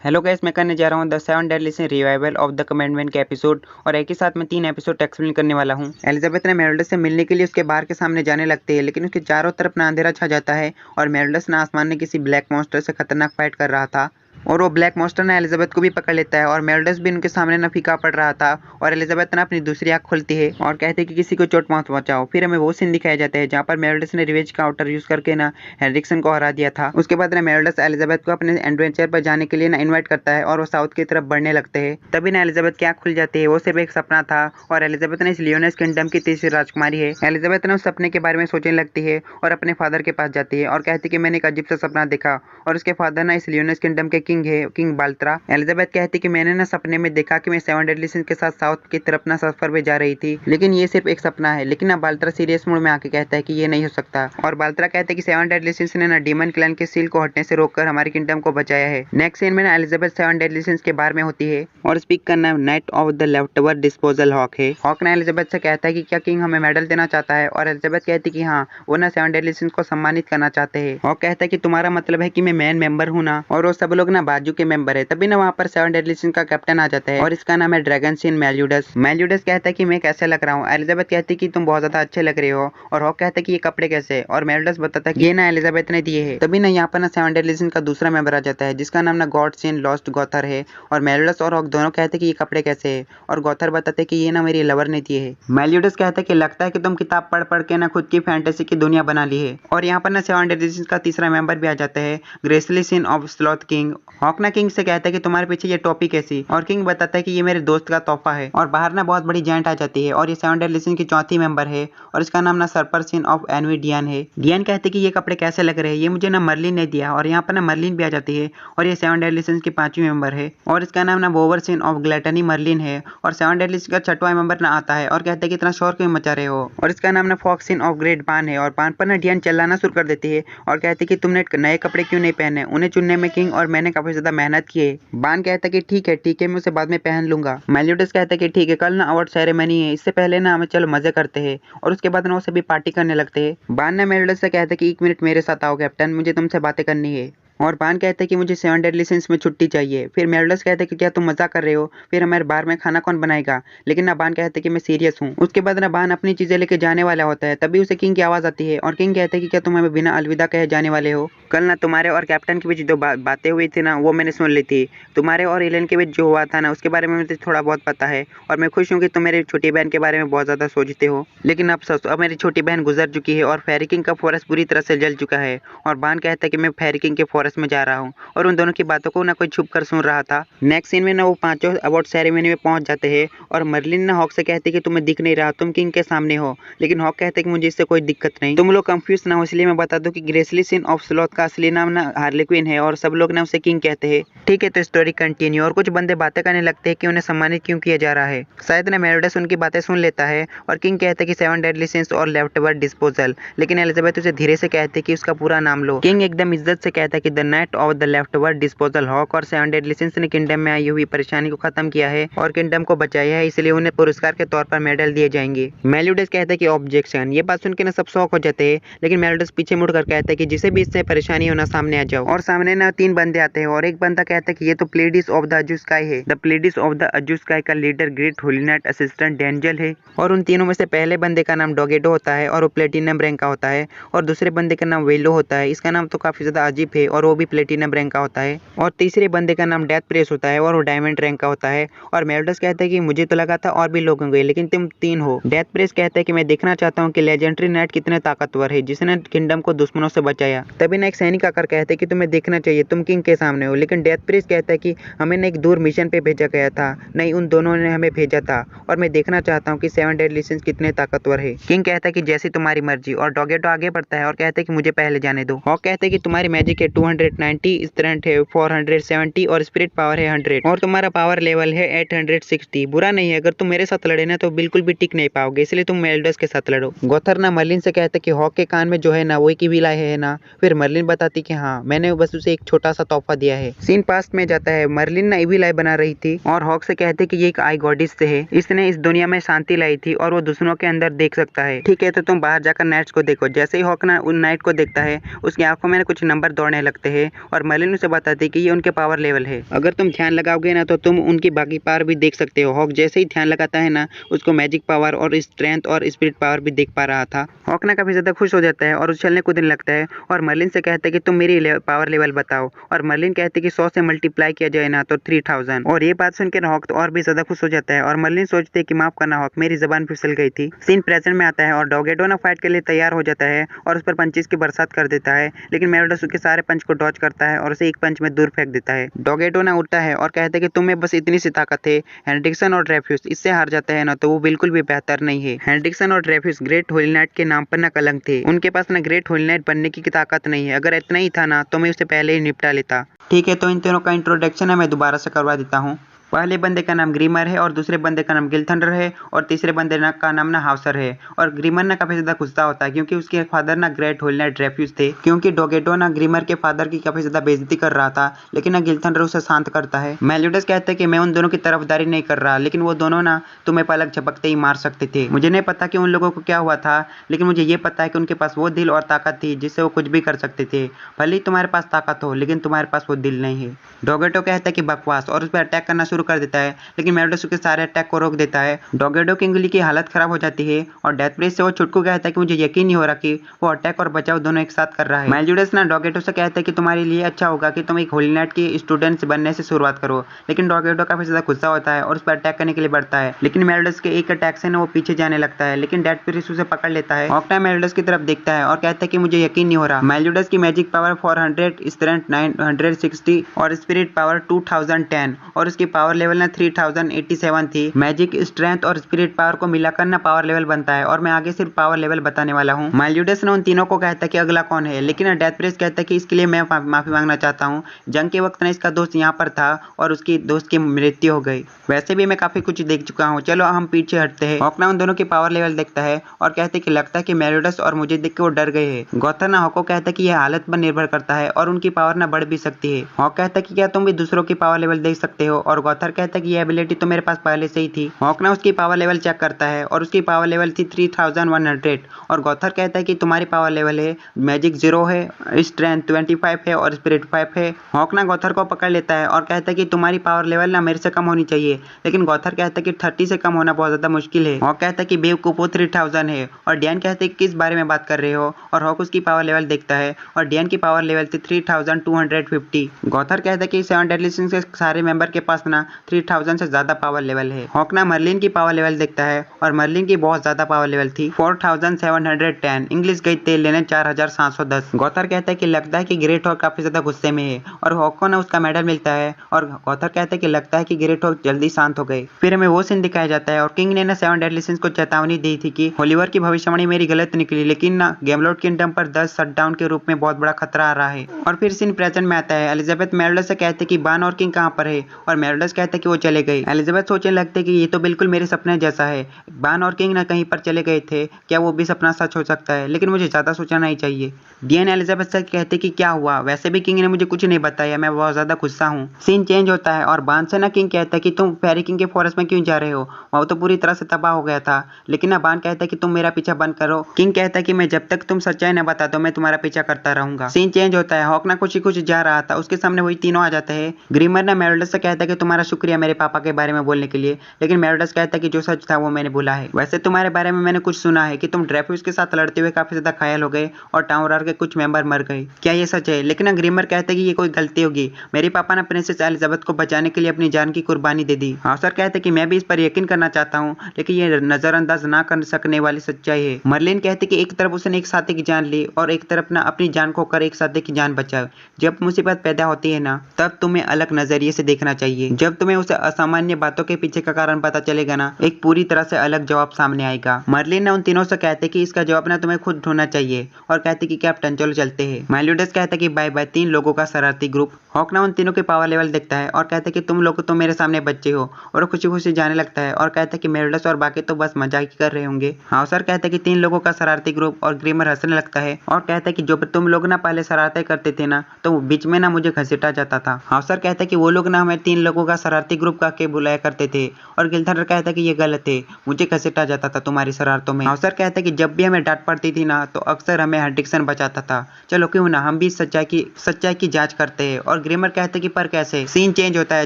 Hello guys, मैं करने जा रहा हूँ the 7 deadly sins revival of the commandment के एपिसोड और एक ही साथ में 3 एपिसोड एक्सप्लेन करने वाला हूँ। एलिजाबेथ ने मेरोल्डस से मिलने के लिए उसके बार के सामने जाने लगती है, लेकिन उसके चारों तरफ ना अंधेरा छा जाता है और मेरोल्डस ना आसमान में किसी ब्लैक मॉन्स्टर से खतरनाक फाइट कर रहा था और वो ब्लैक मॉन्स्टर ने एलिजाबेथ को भी पकड़ लेता है और मेरोल्डस भी उनके सामने ना फीका पड़ रहा था और एलिजाबेथ ना अपनी दूसरी आंख खोलती है और कहती है कि किसी को चोट मत पहुंचाओ। फिर हमें वो सीन दिखाया जाता है जहाँ पर मेरोल्डस ने रिवेंज का आउटर यूज करके ना हेनरिक्सन को हरा दिया था। उसके बाद ना मेरोल्डस एलिजाबेथ को अपने एडवेंचर पर जाने के लिए ना इन्वाइट करता है और वो साउथ की तरफ बढ़ने लगते हैं। तभी ना एलिजाबेथ की आंख खुल जाती है, वो सिर्फ एक सपना था और एलिजाबेथ ने इस लियोनेस किंगडम की तीसरी राजकुमारी है। एलिजाबेथ ने उस सपने के बारे में सोचने लगती है और अपने फादर के पास जाती है और कहती है कि मैंने एक अजीब सा सपना देखा और उसके फादर ना इस लियोनेस किंगडम के किंग है, किंग बाल्त्रा। एलिजाबेथ कहती कि मैंने ना सपने में देखा कि मैं 7 डेडली सिंस के साथ साउथ की तरफ ना सफर पे जा रही थी, लेकिन ये सिर्फ एक सपना है। लेकिन ना बाल्त्रा सीरियस मूड में आके कहता है कि ये नहीं हो सकता और बाल्त्रा कहते हैं कि 7 डेडली सिंस ने ना डीमन क्लैन के सील को हटने से रोककर हमारे किंगडम को बचाया है। नेक्स्ट सीन में ना एलिजाबेथ 7 डेडली सिंस के बारे में होती है और स्पीक करना knight of the leftover disposal hawk है। हॉक ना एलिजाबेथ से कहता है कि क्या किंग हमें मेडल देना चाहता है और एलिजाबेथ कहती कि हाँ, वो ना 7 डेडली सिंस को सम्मानित करना चाहते हैं। हॉक कहता है कि तुम्हारा मतलब है कि मैं मेन मेंबर हूँ ना, और वो सब लोग ना बाजू के मेंबर है। तभी ना वहाँ पर 7 डेडली सिंस का कैप्टन आ जाता है और इसका नाम है ड्रैगन सिन मेल्यूडस। मेल्यूडस कहता है कि मैं कैसे लग रहा हूँ। एलिजाबेथ कहती है कि तुम बहुत ज्यादा अच्छे लग रहे हो और हॉक कहता है कि ये कपड़े कैसे, और मेल्यूडस बताता है कि ये ना एलिजाबेथ ने दिए है। तभी ना यहाँ पर ना 7 डेडली सिंस का दूसरा मेंबर आ जाता है जिसका नाम ना गॉड सिन लॉस्ट गॉथर है और मेल्यूडस और हॉक दोनों कहते हैं कि ये कपड़े कैसे है और गॉथर बताते हैं कि ये ना मेरी लवर ने दिए है। मेल्यूडस कहता है कि लगता है कि तुम किताब पढ़ पढ़ के ना खुद की फैंटेसी की दुनिया बना ली है। और यहाँ पर ना 7 डेडली सिंस का तीसरा मेंबर भी आ जाता है, grizzly sin of sloth King. Hawk ना किंग से कहता है कि तुम्हारे पीछे ये टोपी कैसी, और किंग बताता है कि ये मेरे दोस्त का तोहफा है। और बाहर ना बहुत बड़ी जायंट आ जाती है और ये 7 डेडली सिंस की चौथी मेंबर है और इसका नाम ना सरपर सिन ऑफ एनवी डियन है। डियन कहते कि ये कपड़े कैसे लग रहे हैं, ये मुझे ना मर्लिन ने दिया। और यहाँ पर ना मर्लिन भी आ जाती है और ये 7 डेडली सिंस की पांचवी मेंबर है और इसका नाम ना वोवर सिन ऑफ ग्लैटनी मर्लिन है। और 7 डेडली सिंस का छठवां मेंबर ना आता है और कहते हैं कि इतना शोर क्यों मचा रहे हो, और इसका नाम ना फॉक्स सिन ऑफ ग्रेट पान है। और पान पर ना डियन चिल्लाना शुरू कर देती है और कहती है कि तुमने नए कपड़े क्यों नहीं पहने, उन्हें चुनने में किंग और मैंने काफी ज्यादा मेहनत की है। बान कहता है कि ठीक है मैं उसे बाद में पहन लूंगा। मेल्यूडस कहता है कि ठीक है, कल ना अवार्ड सेरेमनी है, इससे पहले ना हमें चलो मजे करते हैं। और उसके बाद ना वो सभी पार्टी करने लगते हैं। बान ने मेल्यूडस से कहता है कि 1 मिनट मेरे साथ आओ कैप्टन, मुझे तुमसे बातें करनी है। और बान कहता है कि मुझे 7 डेडली सिंस में छुट्टी चाहिए। फिर मेल्यूडस कहता है कि क्या तुम मजाक कर रहे हो, फिर हमारे बार में खाना कौन बनाएगा। लेकिन ना बान कहते हैं कि मैं सीरियस हूँ। उसके बाद ना बान अपनी चीजें लेके जाने वाला होता है, तभी उसे किंग की आवाज आती है और किंग कहता है कि क्या तुम हमें बिना अलविदा कहे जाने वाले हो। कल ना तुम्हारे और कैप्टन के बीच जो बातें हुई थी ना, वो मैंने सुन ली थी। तुम्हारे और एलन के बीच जो हुआ था ना, उसके बारे में मुझे थोड़ा बहुत पता है और मैं खुश हूँ कि तुम मेरी छोटी बहन के बारे में बहुत ज्यादा सोचते हो। लेकिन अब मेरी छोटी बहन गुजर चुकी है और फेरी किंग का फॉरेस्ट पूरी तरह से जल चुका है। और बान कहता है कि मैं फेरी किंग के फॉरेस्ट में जा रहा हूँ और उन दोनों की बातों को ना कोई छुप कर सुन रहा था। नेक्स्ट सीन में ना वो पांचों अवार्ड सेरेमनी में पहुंच जाते हैं और मर्लिन ना हॉक से कहती है कि तुम्हें दिख नहीं रहा, तुम किंग के सामने हो। लेकिन हॉक कहते हैं कि मुझे इससे कोई दिक्कत नहीं, तुम लोग कंफ्यूज ना हो इसलिए मैं बता दूं कि ग्रेसली सिन ऑफ स्लॉथ का असली नाम ना हार्ले क्वीन है और सब लोग ना उसे किंग कहते हैं। ठीक है, तो स्टोरी कंटिन्यू। और कुछ बंदे बातें करने लगते हैं कि उन्हें सम्मानित क्यों किया जा रहा है। शायद ना मेलोडस उनकी बातें सुन लेता है और किंग कहते हैं कि 7 डेडली सिंस और लेफ्टओवर डिस्पोजल। लेकिन एलिजाबेथ उसे धीरे से कहती है कि उसका पूरा नाम लो। किंग एकदम इज्जत से कहता है कि the knight of the leftover disposal hawk और 7 डेडली सिंस ने किंगडम में आई हुई परेशानी को खत्म किया है और किंगडम को बचाया है, इसलिए उन्हें पुरस्कार के तौर पर मेडल दिए जाएंगे। मेलोडस कहता है कि ऑब्जेक्शन। ये बात सुन के ना सब शौक हो जाते हैं, लेकिन मेलोडस पीछे मुड़कर कहता है कि जिसे भी इससे परेशानी हो ना सामने आ जाओ। और सामने ना 3 बंदे आते हैं और एक बंदा कहता है कि ये तो प्लेडिस ऑफ द अजू स्काई है। द प्लेडिस ऑफ द अजू स्काई का leader great Holi night assistant Denzel है। और उन तीनों में से पहले बंदे का नाम डोगेडो होता है और वो प्लेटिनम रैंक का होता है और दूसरे बंदे का नाम वेलो होता है, इसका नाम तो काफी ज्यादा अजीब है और वो भी प्लेटिनम रैंक का होता है। और तीसरे बंदे का नाम डेथ प्रेस होता है और वो डायमंड रैंक का होता है। और मेलोडस कहता है कि मुझे तो लगा था और भी लोग होंगे, लेकिन तुम 3 हो। डेथ प्रेस कहता है कि मैं देखना चाहता हूँ कि लेजेंडरी नाइट कितने ताकतवर है जिसने किंगडम को दुश्मनों से बचाया। तभी ना एक सैनिक आकर कहते हैं कि तुम्हें देखना चाहिए, तुम किंग के सामने हो। लेकिन डेथ प्रेस कहता है कि हमें ना एक दूर मिशन पे भेजा गया था, नहीं उन दोनों ने हमें भेजा था और मैं देखना चाहता हूँ कि 7 डेडली सिंस कितने ताकतवर है। किंग कहता है कि जैसी तुम्हारी मर्जी। और डोगेटो आगे बढ़ता है और कहता है कि मुझे पहले जाने दो। हॉक कहते हैं कि तुम्हारी मैजिक है 290, स्ट्रेंथ है 470 और स्पिरिट पावर है 100 और तुम्हारा पावर लेवल है 860। बुरा नहीं है, अगर तुम मेरे साथ लड़े ना तो बिल्कुल भी टिक नहीं पाओगे, इसलिए तुम मेल्डस के साथ लड़ो। गोथर ना मर्लिन से कहता है कि हॉक के कान में जो है ना वही की विलाय है ना। फिर मर्लिन बताती कि हाँ, मैंने बस उसे एक छोटा सा तोहफा दिया है। सीन पास्ट में जाता है। मर्लिन ना इविल आई बना रही थी और हॉक से कहते कि ये एक आई गॉडिस से है, इसने इस दुनिया में शांति लाई थी और वो दूसरों के अंदर देख सकता है। ठीक है, तो तुम बाहर जाकर नाइट्स को देखो। जैसे ही हॉक ना उन नाइट को देखता है, उसकी आंखों में कुछ नंबर दौड़ने लगते सकते हैं और मर्लिन उसे बताती है कि ये उनके पावर लेवल है। अगर तुम ध्यान लगाओगे ना तो तुम उनकी बाकी पावर भी देख सकते हो। हॉक जैसे ही ध्यान लगाता है ना उसको मैजिक पावर और स्ट्रेंथ और स्पिरिट पावर भी देख पा रहा था। हॉक ना काफी ज्यादा खुश हो जाता है और उछलने कूदने लगता है और मर्लिन से कहता है कि तुम मेरी पावर लेवल बताओ और मर्लिन कहती है कि 100 से मल्टीप्लाई किया जाए ना तो 3000। और ये बात सुनकर हॉक तो और भी ज्यादा खुश हो जाता है और मर्लिन सोचते है कि माफ करना हॉक, मेरी जबान फिसल गई थी। सीन प्रेजेंट में आता है और डॉगेटो ना फाइट के लिए तैयार हो जाता है और उस पर पंचेस की बरसात कर देता है, लेकिन मेरोडस उसके सारे पंच को डॉज करता है और उसे एक पंच में दूर फेंक देता है। डॉगेटो ना उठता है और कहता है कि तुम्हें बस इतनी सी ताकत है, हेंड्रिक्सन और ड्रेफ्यूस इससे हार जाता है ना तो वो बिल्कुल भी बेहतर नहीं है। हेंड्रिक्सन और ड्रेफ्यूस ग्रेट होली नाइट के नाम पर ना कलंक थे, उनके पास ना ग्रेट होली नाइट बनने की ताकत नहीं है। अगर इतना ही था ना तो मैं उसे पहले ही निपटा लेता। ठीक है, तो इन तीनों का इंट्रोडक्शन है मैं दोबारा से करवा देता हूँ। पहले बंदे का नाम ग्रीमर है और दूसरे बंदे का नाम गिलथंडर है और तीसरे बंदे का नाम ना हाउसर है। और ग्रीमर ना काफी ज्यादा गुस्सा होता है क्योंकि उसके फादर ना ग्रेट होली नाइट ड्रेफ्यूज थे, क्योंकि डॉगेटो ना ग्रीमर के फादर की काफी ज्यादा बेइज्जती कर रहा था, लेकिन ना गिलथंडर उसे शांत करता है। मेलियोडस कहता है कि मैं उन दोनों की तरफदारी नहीं कर रहा, लेकिन वो दोनों ना तुम्हें पलक झपकते ही मार सकते थे। मुझे नहीं पता कि उन लोगों को क्या हुआ था, लेकिन मुझे ये पता है कि उनके पास वो दिल और ताकत थी जिससे वो कुछ भी कर सकते थे। भले ही तुम्हारे पास ताकत हो लेकिन तुम्हारे पास वो दिल नहीं है। डॉगेटो कहता है कि बकवास और उस पर अटैक करना शुरू कर देता है, लेकिन मेलियोडस उसके सारे अटैक को रोक देता है। डॉगेटो की उंगली की हालत खराब हो जाती है और डेथ प्रेस से वो छुटकू कहता है कि मुझे यकीन नहीं हो रहा कि वो अटैक और बचाव दोनों एक साथ कर रहा है। मेलियोडस ना डॉगेटो से कहता है कि तुम्हारे लिए अच्छा होगा कि तुम एक होली नाइट की स्टूडेंट बनने से शुरुआत करो, लेकिन डॉगेटो काफी ज्यादा गुस्सा होता है और उस पर अटैक करने के लिए बढ़ता है, लेकिन मेलियोडस के एक अटैक से ना वो पीछे जाने लगता है, लेकिन डेथ प्रेस उसे पकड़ लेता है। हॉक ना मेलियोडस की तरफ देखता है और कहता है कि मुझे यकीन नहीं हो रहा। मेलियोडस की मैजिक पावर 400, स्ट्रेंथ 960 और स्पिरिट पावर 2010 और उसकी पावर लेवल ना 3087 थी। मैजिक, स्ट्रेंथ और स्पिरिट पावर को मिलाकर ना पावर लेवल बनता है और मैं आगे सिर्फ पावर लेवल बताने वाला हूँ। मेलियोडस ने उन तीनों को कहता है कि अगला कौन है, लेकिन डेथ प्रेस कहता है कि इसके लिए मैं माफी मांगना चाहता हूँ। जंग के वक्त ना इसका दोस्त यहाँ पर था और उसकी दोस्त की मृत्यु हो गई। वैसे भी मैं काफी कुछ देख चुका हूँ, चलो हम पीछे हटते हैं। हॉक ना उन दोनों की पावर लेवल देखता है और कहते हैं कि लगता है कि मेलियोडस और मुझे देख के वो डर गए हैं। गॉथर ना हॉक को कहता है कि यह हालत पर निर्भर करता है और उनकी पावर ना बढ़ भी सकती है। हॉक कहता है कि क्या तुम भी दूसरों की पावर लेवल देख सकते हो, और गॉथर कहता है कि यह एबिलिटी तो मेरे पास पहले से ही थी। हॉक ना उसकी पावर लेवल चेक करता है और उसकी पावर लेवल थी 3100 और गॉथर कहता है कि तुम्हारी पावर लेवल है मैजिक 0 है, स्ट्रेंथ 25 है और स्पिरिट 5 है। हॉक ना गॉथर को पकड़ लेता है और कहता है कि तुम्हारी पावर लेवल ना मेरे से कम होनी चाहिए, लेकिन गॉथर कहता है कि 30 से कम होना बहुत ज्यादा मुश्किल है। हॉक कहता है कि बेवकूफो 3000 है और डैन कहते हैं कि किस बारे में बात कर रहे हो, और हॉक उसकी पावर लेवल देखता है और डैन की पावर लेवल थी 3250। गॉथर कहता है कि 7 डेडली सिंस के सारे मेंबर के पास ना 3000 से ज्यादा पावर लेवल है। हॉक ना मर्लिन की पावर लेवल देखता है और मर्लिन की बहुत ज्यादा पावर लेवल थी 4710। इंग्लिश गई तेल लेने 4710। गॉथर कहता है कि लगता है कि ग्रेट हॉक काफी ज्यादा गुस्से में है और हॉक को ना उसका मेडल मिलता है और गॉथर कहता है कि लगता है कि ग्रेट हॉक जल्दी शांत हो गए। फिर हमें वो सीन दिखाया जाता है और किंग ने ना 7 डेडली सिंस को चेतावनी दी थी कि ओलिवर की भविष्यवाणी मेरी गलत निकली, लेकिन ना गेमलॉर्ड किंगडम पर 10 शटडाउन के रूप में बहुत बड़ा खतरा आ रहा है। और फिर सीन प्रेजेंट में आता है। एलिजाबेथ मेलियोडस से कहते कि बान और किंग कहाँ पर है, और मेलियोडस कहता है कि वो चले गए। एलिजाबेथ सोचने लगते कि ये तो बिल्कुल मेरे सपने जैसा है, बान और किंग ना कहीं पर चले गए थे, क्या वो भी सपना सच हो सकता है, लेकिन मुझे ज्यादा सोचना नहीं चाहिए। डीएन एलिजाबेथ से कहते कि क्या हुआ, वैसे भी किंग ने मुझे कुछ नहीं बताया, मैं बहुत ज्यादा गुस्सा हूँ। सीन चेंज होता है और बान से ना किंग कहता है कि तुम फेरी किंग के फॉरेस्ट में क्यों जा रहे हो, वो तो पूरी तरह से तबाह हो गया था, लेकिन ना बान कहता है कि तुम मेरा पीछा बंद करो। किंग कहता है कि मैं जब तक तुम सच्चाई न बता दो मैं तुम्हारा पीछा करता रहूंगा। सीन चेंज होता है। हॉक ना कुछ ही कुछ जा रहा था, उसके सामने वही तीनों आ जाते हैं। ग्रीमर ना मेलियोडस से कहता है कि तुम्हारा शुक्रिया मेरे पापा के बारे में बोलने के लिए, लेकिन मेलियोडस कहता है कि जो सच था वो मैंने बोला है। वैसे तुम्हारे बारे में मैंने कुछ सुना है कि तुम ड्रेफ्यूज के साथ लड़ते हुए काफी ज्यादा घायल हो गए और टाउनरार के कुछ मेंबर मर गए, क्या ये सच है? लेकिन ना ग्रीमर कहता है कि ये कोई गलती होगी, मेरे पापा ने प्रिंसेस एलिजाबेथ को बचाने के लिए अपनी जान की कुर्बानी दे दी। हाउसर कहते हैं कि मैं भी इस पर यकीन करना चाहता हूँ, लेकिन ये नजरअंदाज ना कर सकने वाली सच्चाई है। मर्लिन कहती कि एक तरफ उसने एक साथी की जान ली और एक तरफ ना अपनी जान खोकर एक साथी की जान बचाओ। जब मुसीबत पैदा होती है ना तब तुम्हें अलग नजरिए से देखना चाहिए। जब तुम्हें उसे असामान्य बातों के पीछे का कारण पता चलेगा ना एक पूरी तरह से अलग जवाब सामने आएगा। मर्लिन ने उन तीनों से कहते कि इसका जवाब ना तुम्हें खुद ढूंढना चाहिए और कहते कि कैप्टन चलो चलते हैं। मेलियोडस कहता कि बाय बाय 3 लोगों का शरारती ग्रुप। हॉक ना उन तीनों के पावर लेवल देखता है और कहता कि तुम लोग तो मेरे सामने बच्चे हो, और खुशी खुशी जाने लगता है और कहता कि मेलियोडस और बाकी तो बस मजाक ही कर रहे होंगे। हाउसर कहता कि 3 लोगों का शरारती ग्रुप, और ग्रीमर हंसने लगता है और कहता कि जो तुम लोग ना पहले शरारतें करते थे ना तो बीच में ना मुझे घसीटा जाता था। हाउसर कहता कि वो लोग ना हमें 3 लोगों का शरारती ग्रुप का के बुलाया करते थे। और गिल्थनर कहता है कि ये गलत है, मुझे घसीटा जाता था तुम्हारी शरारतों में। हाउसर कहता है कि जब भी हमें डांट पड़ती थी ना तो अक्सर हमें हेंड्रिक्सन बचाता था। चलो क्यों ना हम भी सच्चाई की जांच करते हैं। और ग्रेमर कहते हैं कि पर कैसे। सीन चेंज होता है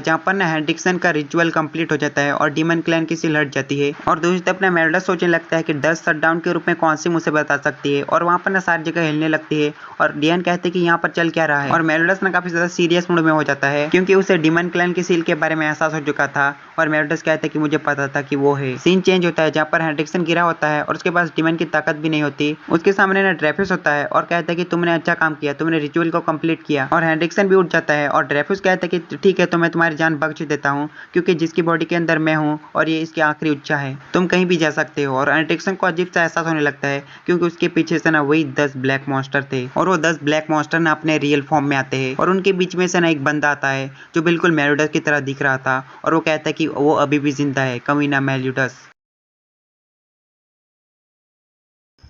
जहाँ पर ना हेंड्रिक्सन का रिचुअल कंप्लीट हो जाता है और डीमन क्लैन की सील हट जाती है। और दूसरी तरफ ना मेलिडस सोचने लगता है कि 10 शटडाउन के रूप में कौन सी मुसीबत आ सकती है। और वहाँ पर ना सारी जगह हिलने लगती है। और डियन कहते हैं कि यहाँ पर चल क्या रहा है। और मेलिडस ना काफी ज्यादा सीरियस मूड में हो जाता है क्योंकि उसे डीमन क्लैन की सील के बारे में एहसास हो चुका था। और मेलिडस कहते हैं कि मुझे पता था कि वो है। सीन चेंज होता है जहाँ पर हेंड्रिक्सन गिरा होता है और उसके पास डीमन की ताकत भी नहीं होती। उसके सामने ना ड्रेफिस होता है और कहता है कि तुमने अच्छा काम किया, तुमने रिचुअल को कंप्लीट किया। और हेंड्रिक्सन भी उठ जाता है और ड्रेफिस कहता है कि ठीक है तो मैं तुम्हारी जान बख्श देता हूँ क्योंकि जिसकी बॉडी के अंदर मैं हूँ और ये इसकी आखिरी इच्छा है, तुम कहीं भी जा सकते हो। और हेंड्रिक्सन को अजीब सा एहसास होने लगता है क्योंकि उसके पीछे से ना वही 10 ब्लैक मॉन्स्टर थे और वो 10 ब्लैक मॉन्स्टर ना अपने रियल फॉर्म में आते हैं। और उनके बीच में से ना एक बंदा आता है जो बिल्कुल मेलिडस की तरह दिख रहा था और वो कहता है कि वो अभी भी जिंदा है, कमीना मेलिडस।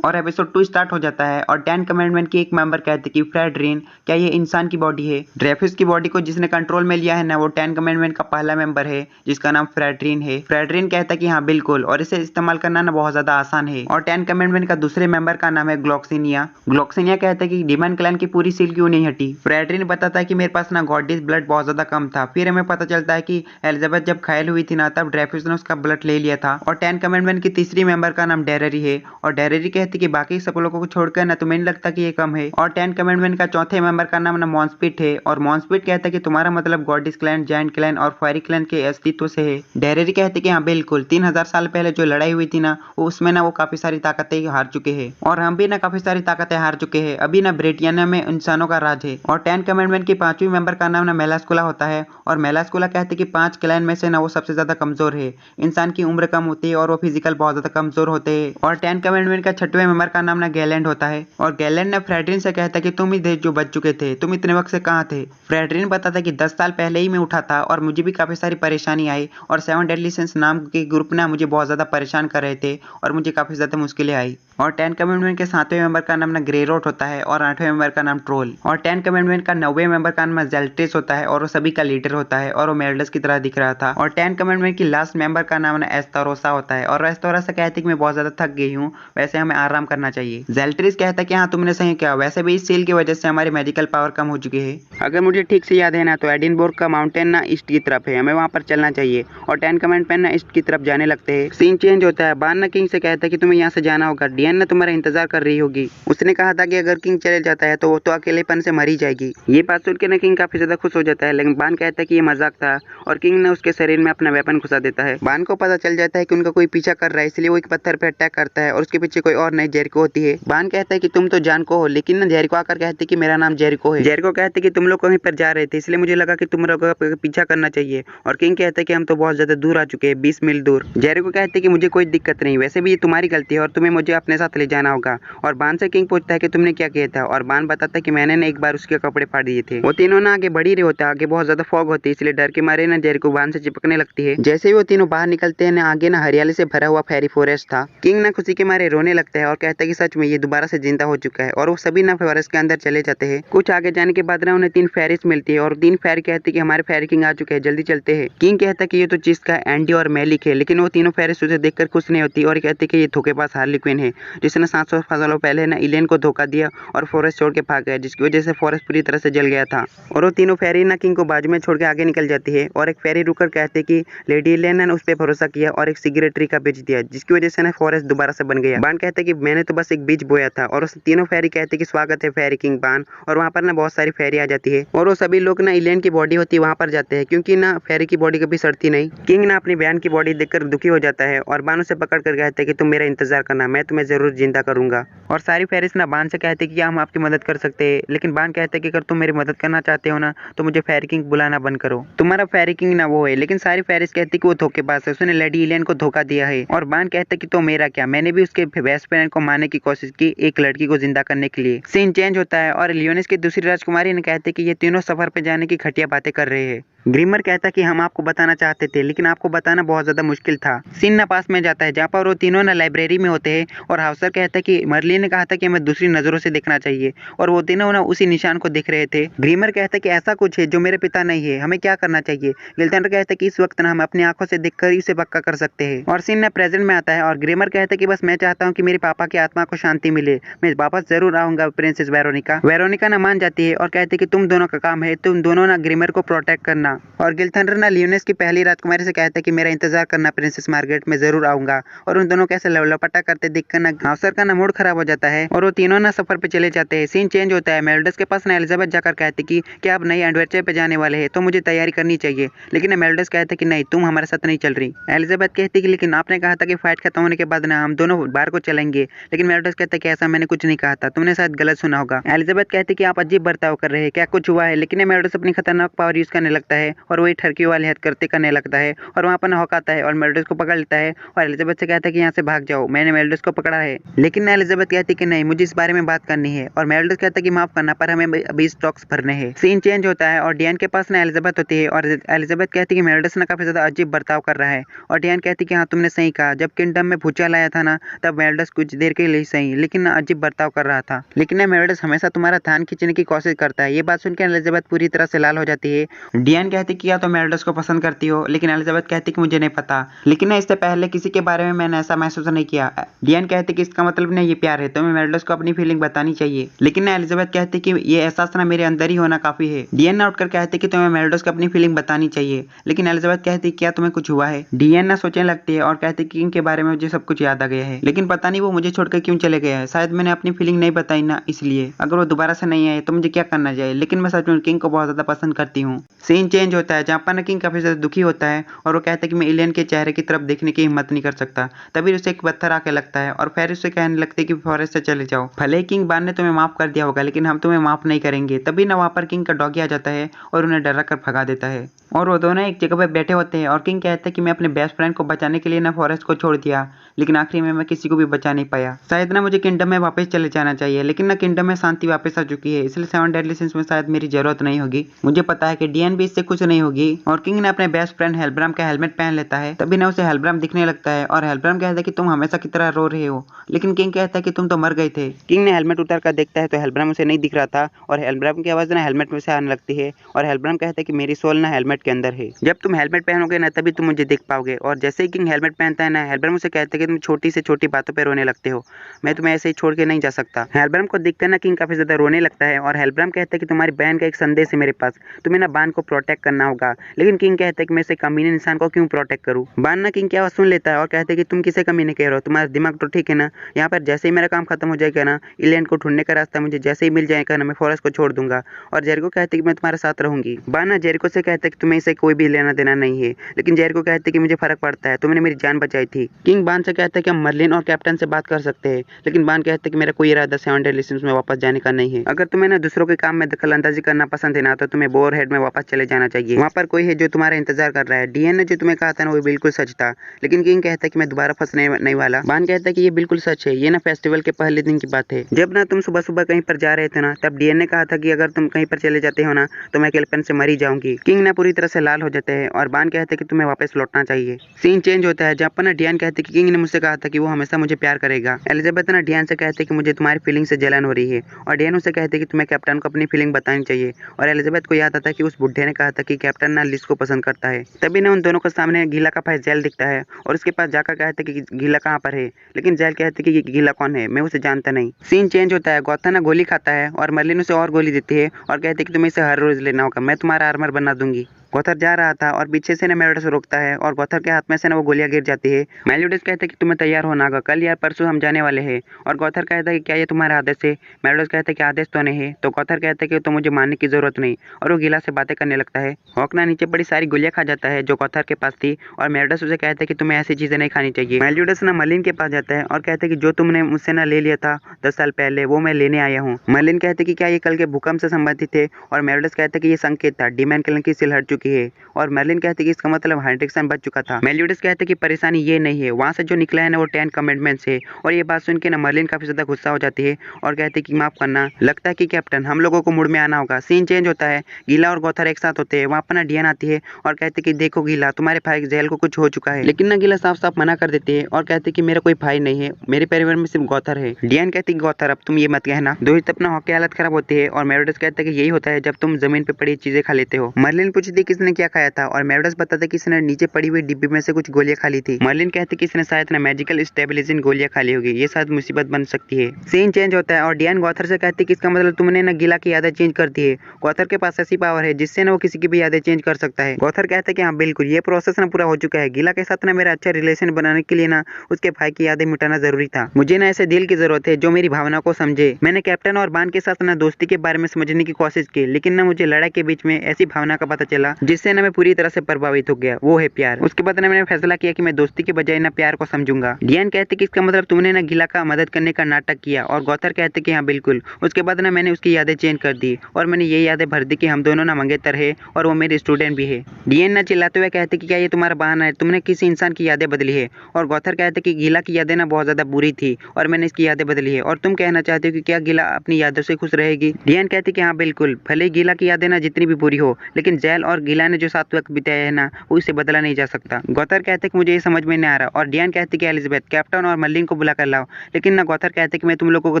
और एपिसोड 2 स्टार्ट हो जाता है और 10 कमेंडमेंट के एक मेंबर कहते हैं कि फ्रेडरिन क्या ये इंसान की बॉडी है। ड्रेफिस की बॉडी को जिसने कंट्रोल में लिया है ना वो 10 कमेंडमेंट का पहला मेंबर है जिसका नाम फ्रेडरिन है। फ्रेडरिन कहता है कि हाँ बिल्कुल, और इसे इस्तेमाल करना ना बहुत ज्यादा आसान है। और 10 कमेंडमेंट का दूसरे मेंबर का नाम है ग्लॉक्सिनिया। ग्लॉक्सिनिया कहता है कि डीमन क्लैन की पूरी सील क्यों नहीं हटी। फ्रेडरिन बताता है कि मेरे पास ना गॉडिस ब्लड बहुत ज्यादा कम था। फिर हमें पता चलता है कि एलिजाबेथ जब घायल हुई थी ना तब ड्रेफिस ने उसका ब्लड ले लिया था। और 10 कमेंडमेंट की तीसरी मेंबर का नाम डेररी है और डेररी कहती है कि बाकी सब लोगों को छोड़कर ना तुम्हें नहीं लगता कि ये कम है। और 10 कमेंडमेंट का चौथे मेंबर का नाम ना मॉन्स्पिट है और मॉन्स्पिट कहता है कि तुम्हारा मतलब गॉडिस क्लैन, जायंट क्लैन और फायरी क्लैन के अस्तित्व से है। डेररी कहते हैं कि हाँ बिल्कुल, 3000 साल पहले जो लड़ाई हुई थी ना उसमें ना वो काफी सारी ताकतें हार चुके हैं और हम भी ना काफी सारी ताकतें हार चुके हैं। अभी ना ब्रिटियाना में इंसानों का राज है। और 10 कमेंडमेंट की पांचवी मेंबर का नाम ना मेलास्कुला होता है और मेलास्कुला कहते हैं कि 5 क्लैन में से ना वो सबसे ज्यादा कमजोर है। इंसान की उम्र कम होती है और वो फिजिकल बहुत ज्यादा कमजोर होते हैं। और 10 कमेंडमेंट का छठवें मेंबर का नाम ना गैलेंड होता है और गैलेंड ने फ्रेडरिन से कहता है कि तुम ही थे जो बच चुके थे, तुम इतने वक्त से कहाँ थे। फ्रेडरिन बताता है कि 10 साल पहले ही मैं उठा था और मुझे भी काफी सारी परेशानी आई और 7 डेडली सिंस नाम के ग्रुप ने मुझे बहुत ज्यादा परेशान कर रहे थे और मुझे काफी ज्यादा मुश्किलें आई। और 10 कमेंडमेंट के 7वें मेंबर का नाम ना ग्रे रोट होता है और 8वें मेंबर का नाम ट्रोल। और 10 कमेंडमेंट का 9वें मेंबर का नाम जेल्ट्रिस होता है और वो सभी का लीडर होता है और वो मेलिडस की तरह दिख रहा था। और 10 कमेंडमेंट की लास्ट मेंबर का नाम ना एस्तारोसा होता है और एस्तारोसा कहती है कि मैं बहुत ज्यादा थक गई हूँ, वैसे हमें आराम करना चाहिए। जेल्ट्रिस कहता है कि हाँ तुमने सही किया, वैसे भी इस सील की वजह से हमारी मेडिकल पावर कम हो चुकी है। अगर मुझे ठीक से याद है ना तो एडिनबर्ग का माउंटेन ना ईस्ट की तरफ है, हमें वहाँ पर चलना चाहिए। और 10 कमेंडमेंट ना ईस्ट की तरफ जाने लगते हैं। सीन चेंज होता है, बान ना किंग से कहता है कि तुम्हें यहाँ से जाना होगा, डियन ने तुम्हारा इंतजार कर रही होगी। उसने कहा था कि अगर किंग चले जाता है तो वो तो अकेलेपन से मरी जाएगी। ये बात सुन के ना किंग काफी ज्यादा खुश हो जाता है, लेकिन बान कहता है कि ये मजाक था और किंग ने उसके शरीर में अपना वेपन घुसा देता है। बान को पता चल जाता है कि उनका कोई पीछा कर रहा है, इसलिए वो एक पत्थर पे अटैक करता है और उसके पीछे कोई और नहीं जेरिको होती है। बान कहता है कि तुम तो जान को हो, लेकिन ना जेरिको आकर कहते कि मेरा नाम जेरिको है। जेरिको कहते कि तुम लोग कहीं पर जा रहे थे इसलिए मुझे लगा कि तुम लोगों का पीछा करना चाहिए। और किंग कहते हैं कि हम तो बहुत ज्यादा दूर आ चुके हैं, 20 मील दूर। जेरिको कहते हैं कि मुझे कोई दिक्कत नहीं, वैसे भी ये तुम्हारी गलती है और तुम्हें मुझे अपने साथ ले जाना होगा। और बान से किंग पूछता है कि तुमने क्या किया था और बान बताता है कि मैंने ना एक बार उसके कपड़े फाड़ दिए थे। वो तीनों ना आगे बढ़ ही रहे होते हैं, आगे बहुत ज्यादा फॉग होती है इसलिए डर के मारे ना जेरिको बान से चिपकने लगती है। जैसे ही वो तीनों बाहर निकलते हैं ना आगे ना हरियाली से भरा हुआ फेरी फॉरेस्ट था। किंग ना खुशी के मारे रोने लगता है और कहता है कि सच में ये दोबारा से जिंदा हो चुका है। और वो सभी ना फॉरेस्ट के अंदर चले जाते हैं। कुछ आगे जाने के बाद ना उन्हें 3 फेरिस मिलती है और 3 फेरी कहते हैं कि हमारे फेरी किंग आ चुके हैं, जल्दी चलते हैं। किंग कहता है कि ये तो जिसका एंडी और मेलिक है, लेकिन वो तीनों फेरिस उसे देखकर खुश नहीं होती और कहती कि ये धोखेबाज हार्ली क्विन है जिसने 700 सालों पहले ना इलेन को धोखा दिया और फॉरेस्ट छोड़ के भाग गया, जिसकी वजह से फॉरेस्ट पूरी तरह से जल गया था। और वो तीनों फेरी ना किंग को बाजू में छोड़ के आगे निकल जाती है और एक फेरी रुककर कहते हैं कि लेडी इलेन ने उस पर भरोसा किया और एक सिगरेट ट्री का बीज दिया, जिसकी वजह से ना फॉरेस्ट दोबारा से बन गया। बान कहते हैं कि मैंने तो बस एक बीज बोया था। और उस तीनों फेरी कहते हैं कि स्वागत है फेरी किंग बान। और वहाँ पर ना बहुत सारी फेरी आ जाती है और वो सभी लोग ना इलेन की बॉडी होती है वहाँ पर जाते हैं क्योंकि ना फेरी की बॉडी कभी सड़ती नहीं। किंग ना अपनी बहन की बॉडी देखकर दुखी हो जाता है और बान उसे पकड़ कर कहते हैं कि तुम मेरा इंतजार करना, मैं तुम्हें जरूर जिंदा करूंगा। और सारी फेरिस ना बान से कहते हैं कि हम आपकी मदद कर सकते हैं, लेकिन बान कहते हैं कि अगर तुम मेरी मदद करना चाहते हो ना तो मुझे फेरी किंग बुलाना बंद करो, तुम्हारा फेरी किंग ना वो है। लेकिन सारी फेरिस कहती कि वो धोखेबाज है, उसने लेडी इलेन को धोखा दिया है। और बान कहता है कि तो मेरा क्या, मैंने भी उसके बेस्ट फ्रेंड को मारने की कोशिश की एक लड़की को जिंदा करने के लिए। सीन चेंज होता है और लियोनिस की दूसरी राजकुमारी ने कहते कि ये तीनों सफर पे जाने की घटिया बातें कर रहे हैं। ग्रीमर कहता कि हम आपको बताना चाहते थे लेकिन आपको बताना बहुत ज्यादा मुश्किल था। सीन ना पास में जाता है जहाँ पर वो तीनों ना लाइब्रेरी में होते हैं और हाउसर कहता है कि मर्लिन ने कहा था कि हमें दूसरी नजरों से देखना चाहिए और वो तीनों ना उसी निशान को देख रहे थे। ग्रीमर कहता है कि ऐसा कुछ है जो मेरे पिता नहीं है, हमें क्या करना चाहिए। गिल्थेंडर कहता है कि इस वक्त ना हम अपनी आंखों से देखकर ही उसे पक्का कर सकते हैं। और सीन ना प्रेजेंट में आता है और ग्रीमर कहता है कि बस मैं चाहता हूँ कि मेरे पापा की आत्मा को शांति मिले, मैं वापस जरूर आऊंगा प्रिंसेस वेरोनिका। वेरोनिका ना मान जाती है और कहती है कि तुम दोनों का काम है, तुम दोनों ना ग्रीमर को प्रोटेक्ट करना। और गिल्थेंडर ना लियोनेस की पहली राजकुमारी से कहता है कि मेरा इंतजार करना प्रिंसेस मार्गरेट, में जरूर आऊंगा। और उन दोनों कैसे लपटा करते देखकर ना हाउसर का ना मूड खराब हो जाता है और वो तीनों ना सफर पे चले जाते हैं। सीन चेंज होता है। मेलोडस के पास ना एलिजाबेथ जाकर कहती कि क्या आप नई एडवेंचर पे जाने वाले हैं तो मुझे तैयारी करनी चाहिए, लेकिन मेलोडस कहते कि नहीं, तुम हमारे साथ नहीं चल रही। एलिजाबेथ कहती कि लेकिन आपने कहा था कि फाइट खत्म होने के बाद ना हम दोनों बाहर को चलेंगे, लेकिन मेलोडस कहता कि ऐसा मैंने कुछ नहीं कहा था, तुमने शायद गलत सुना होगा। एलिजाबेथ कहती कि आप अजीब बर्ताव कर रहे हैं, क्या कुछ हुआ है। लेकिन मेलोडस अपनी खतरनाक पावर यूज करने लगता है और वही ठरकी वाली हरकतें करने लगता है और वहाँ पर हॉक आता है और मेलोडस को पकड़ लेता है और एलिजाबेथ से कहता है कि यहाँ से भाग जाओ, मैंने मेलोडस को पकड़ा है। लेकिन एलिजाबेथ कहती कि नहीं, मुझे इस बारे में बात करनी है और मेलोडस कहता है कि माफ करना पर हमें अभी स्टॉक्स भरने हैं। सीन चेंज होता है और डियान के पास ना एलिजाबेथ होती है और एलिजाबेथ कहती है कि मेलोडस ना काफी ज्यादा अजीब बर्ताव कर रहा है और डियान कहती है कि हाँ तुमने सही कहा, जब किंगडम में भूचाल आया था ना तब मेलोडस कुछ देर के लिए सही लेकिन ना अजीब बर्ताव कर रहा था, लेकिन ना मेलोडस हमेशा तुम्हारा ध्यान खींचने की कोशिश करता है। ये बात सुनकर एलिजाबेथ पूरी तरह से लाल हो जाती है। डियान कहती कि या तो मेलोडस को पसंद करती हो, लेकिन एलिजाबेथ कहती कि मुझे नहीं पता, लेकिन ना इससे पहले किसी के बारे में मैंने ऐसा महसूस नहीं किया। डियान कहती कि इसका मतलब नहीं ये प्यार है, तुम्हें मेलोडस को अपनी फीलिंग बतानी चाहिए, लेकिन ना एलिजाबेथ कहती कि ये एहसास ना मेरे अंदर ही होना काफी है। डियान ना उठकर कहती कि तुम्हें मेलोडस को अपनी फीलिंग बतानी चाहिए, लेकिन एलिजाबेथ कहती क्या तुम्हें कुछ हुआ है। डियान ना सोचने लगती है और कहती कि इनके बारे में मुझे सब कुछ याद आ गया है, लेकिन पता नहीं वो मुझे छोड़कर क्यों चले गए हैं, शायद मैंने अपनी फीलिंग नहीं बताई ना इसलिए। अगर वो दोबारा से नहीं आए तो मुझे क्या करना चाहिए, लेकिन मैं सच में किंग को बहुत ज्यादा पसंद करती हूँ। सीन चेंज होता है जहाँ पर किंग काफी ज्यादा दुखी होता है और वो कहता है कि मैं एलियन के चेहरे की तरफ देखने की हिम्मत नहीं कर सकता। तभी उसे एक पत्थर आके लगता है और फिर उसे कहने लगते कि फॉरेस्ट से चले जाओ, भले ही किंग बान ने तुम्हें माफ कर दिया होगा लेकिन हम तुम्हें माफ नहीं करेंगे। तभी ना वहाँ पर किंग का डॉगी आ जाता है और उन्हें डरा कर भगा देता है और वो दोनों एक जगह पर बैठे होते हैं और किंग कहता है कि मैं अपने बेस्ट फ्रेंड को बचाने के लिए ना फॉरेस्ट को छोड़ दिया, लेकिन आखिरी में मैं किसी को भी बचा नहीं पाया। शायद ना मुझे किंगडम में वापस चले जाना चाहिए, लेकिन ना किंगडम में शांति वापस आ चुकी है, इसलिए 7 डेडली सिंस में शायद मेरी जरूरत नहीं होगी। मुझे पता है कि डियान भी इससे खुश नहीं होगी और किंग ने अपने बेस्ट फ्रेंड हेलब्राम का हेलमेट पहन लेता है। तभी ना उसे हेलब्राम दिखने लगता है और हेलब्राम कहता है कि तुम हमेशा की तरह रो रहे हो, लेकिन किंग कहता है कि तुम तो मर गए थे। किंग ने हेलमेट उतार कर देखता है तो हेलब्राम उसे नहीं दिख रहा था और हेलब्राम की आवाज ना हेलमेट में से आने लगती है और हेलब्राम कहता है कि मेरी सोल ना हेलमेट के अंदर है, जब तुम हेलमेट पहनोगे ना तभी तुम मुझे देख पाओगे। और जैसे ही किंग हेलमेट पहनता है ना हेलब्राम उसे कहता है कि तुम छोटी से छोटी बातों पर रोने लगते हो, मैं तुम्हें ऐसे ही छोड़ के नहीं जा सकता। हेलब्राम को देखकर ना किंग काफी ज्यादा रोने लगता है और हेलब्राम कहता है कि तुम्हारी बहन का एक संदेश है मेरे पास, तुम्हें ना बान को प्रोटेक्ट करना होगा। लेकिन किंग कहता है कि मैं इसे कमीने इंसान को क्यों प्रोटेक्ट करूं। बान ना किंग की आवाज सुन लेता है और कहता है कि तुम किसे कमीने कह रहे हो, तुम्हारा दिमाग तो ठीक है ना। यहाँ पर जैसे ही मेरा काम खत्म हो जाएगा ना, इलैंड को ढूंढने का रास्ता मुझे जैसे ही मिल जाएगा ना, मैं फॉरेस्ट को छोड़ दूंगा। और जेरिको कहते कि मैं तुम्हारे साथ रहूंगी। बान ना जेरिको से कहते कि तुम्हें इसे कोई भी लेना देना नहीं है, लेकिन जेरिको कहते कि मुझे फर्क पड़ता है, तुमने मेरी जान बचाई थी। किंग बान से कहता है कि हम मर्लिन और कैप्टन से बात कर सकते हैं, लेकिन बान कहते कि मेरा कोई इरादा 7 डेडली सिंस में वापस जाने का नहीं है। अगर तुम्हें ना दूसरों के काम में दखल अंदाजी करना पसंद है ना, तो तुम्हें बोर हेड में वापस चले जाना चाहिए, वहाँ पर कोई है जो तुम्हारा इंतजार कर रहा है। डीएन ने जो तुम्हें कहा था ना वो बिल्कुल सच था, लेकिन किंग कहता है कि मैं दोबारा फंसने नहीं वाला। बान कहता है कि ये बिल्कुल सच है, ये ना फेस्टिवल के पहले दिन की बात है, जब ना तुम सुबह सुबह कहीं पर जा रहे थे ना, तब डीएन ने कहा था कि अगर तुम कहीं पर चले जाते हो ना तो मैं अकेलेपन से मरी जाऊंगी। किंग ना पूरी तरह से लाल हो जाते हैं और बान कहते हैं कि तुम्हें वापस लौटना चाहिए। सीन चेंज होता है जहाँ पर ना डियान कहते कि किंग ने मुझसे कहा था कि वो हमेशा मुझे प्यार करेगा। एलिजाबेथ ना डियान से कहते कि मुझे तुम्हारी फीलिंग से जलन हो रही है और डियान उसे कहते कि तुम्हें कैप्टन को अपनी फीलिंग बतानी चाहिए। और एलिजाबेथ को याद आता है कि उस बुढ़े ने कहा था कि कैप्टन ना लिस को पसंद करता है। तभी ना उन दोनों के सामने गीला का भाई जेल दिखता है और उसके पास जाकर कहते कि गीला कहाँ पर है, लेकिन जेल कहते कि गीला कौन है, मैं उसे जानता नहीं। सीन चेंज होता है, गौथा ना गोली खाता है और मर्लिन उसे और गोली देती है और कहते कि तुम्हें इसे हर रोज लेना होगा, मैं तुम्हारा आर्मर बना दूंगी। गौथर जा रहा था और पीछे से ना मेलोडस रोकता है और गौथर के हाथ में से ना वो गोलियां गिर जाती है। मेलोडस कहता है कि तुम्हें तैयार होना होगा, कल या परसों हम जाने वाले हैं। और गौथर कहता है कि क्या ये तुम्हारा आदेश है। मेलोडस कहता है कि आदेश तो नहीं है। तो गौथर कहता है कि तो मुझे मानने की जरूरत नहीं और वो गीला से बातें करने लगता है। हॉक ना नीचे बड़ी सारी गोलियां खा जाता है जो गौथर के पास थी और मेलोडस उसे कहता है कि तुम्हें ऐसी चीजें नहीं खानी चाहिए। मेलोडस ना मर्लिन के पास जाता है और कहता है कि जो तुमने मुझसे ना ले लिया था 10 साल पहले वो मैं लेने आया हूँ। मर्लिन कहते कि क्या ये कल के भूकंप से संबंधित थे और मेलोडस कहता है कि ये संकेत था, डीमैन क्लन की सिल हट चुकी चुकी है। और मर्लिन कहती है कि इसका मतलब हेनरिक्सन बच चुका था। मेलियोडस कहते हैं कि परेशानी ये नहीं है, वहाँ से जो निकला है ना वो 10 कमेंडमेंट्स है। और ये बात सुन के ना मर्लिन काफी ज्यादा गुस्सा हो जाती है और कहती है कि माफ करना, लगता है कि कैप्टन हम लोगों को मुड़ में आना होगा। सीन चेंज होता है, गीला और गौथर एक साथ होते हैं। वहाँ पर ना डियन आती है और कहती है कि देखो गीला, तुम्हारे भाई जेल को कुछ हो चुका है। लेकिन ना गीला साफ साफ मना कर देती है और कहती है कि मेरा कोई भाई नहीं है, मेरे परिवार में सिर्फ गौथर है। डियन कहती है गौथर अब तुम ये मत कहना। दोस्त अपना हॉकी हालत खराब होती है और मेरोडस कहता है कि यही होता है जब तुम जमीन पे पड़ी चीजें खा लेते हो। मर्लिन पूछती है किसने क्या खाया था और मेरोडस बताता है कि इसने नीचे पड़ी हुई डिब्बी में से कुछ गोलियां खा ली थी। मर्लिन कहती है कि इसने शायद ना मैजिकल स्टेबलाइजिंग गोलियां खा ली होगी, ये शायद मुसीबत बन सकती है। सीन चेंज होता है और डियन गौथर से कहती है कि इसका मतलब तुमने ना गीला की यादें चेंज कर दी है। गौथर के पास ऐसी पावर है जिससे ना वो किसी की भी यादें चेंज कर सकता है। गौथर कहता है कि हाँ बिल्कुल, ये प्रोसेस ना पूरा हो चुका है। गीला के साथ ना मेरा अच्छा रिलेशन बनाने के लिए ना उसके भाई की यादें मिटाना जरूरी था। मुझे ना ऐसे दिल की जरूरत है जो मेरी भावना को समझे। मैंने कैप्टन और बान के साथ ना दोस्ती के बारे में समझने की कोशिश की, लेकिन ना मुझे लड़ाई के बीच में ऐसी भावना का पता चला जिससे ना मैं पूरी तरह से प्रभावित हो गया, वो है प्यार। उसके बाद ना मैंने फैसला किया कि मैं दोस्ती के बजाय ना प्यार को समझूंगा। डियन कहते कि इसका मतलब तुमने ना गीला का मदद करने का नाटक किया और गौथर कहते कि हाँ बिल्कुल। उसके बाद ना मैंने उसकी यादें चेंज कर दी और मैंने ये यादें भर दी कि हम दोनों ना मंगेतर है और वो मेरे स्टूडेंट भी है। डियन ना चिल्लाते हुए कहते कि क्या ये तुम्हारा बहाना है, तुमने किसी इंसान की यादें बदली है। और गौथर कहते कि गीला की यादें ना बहुत ज्यादा बुरी थी और मैंने इसकी यादें बदली है और तुम कहना चाहते हो कि क्या गीला अपनी यादों से खुश रहेगी। डियन कहती कि हाँ बिल्कुल, भले ही गीला की यादें ना जितनी भी बुरी हो, लेकिन जेल और गीला ने जो साथ वक्त बिताया है ना वो इसे बदला नहीं जा सकता। गौथर कहते कि मुझे ये समझ में नहीं आ रहा और डियन कहती कि एलिजाबेथ कैप्टन और मर्लिन को बुला कर लाओ। लेकिन ना गौथर कहते कि मैं तुम लोगों को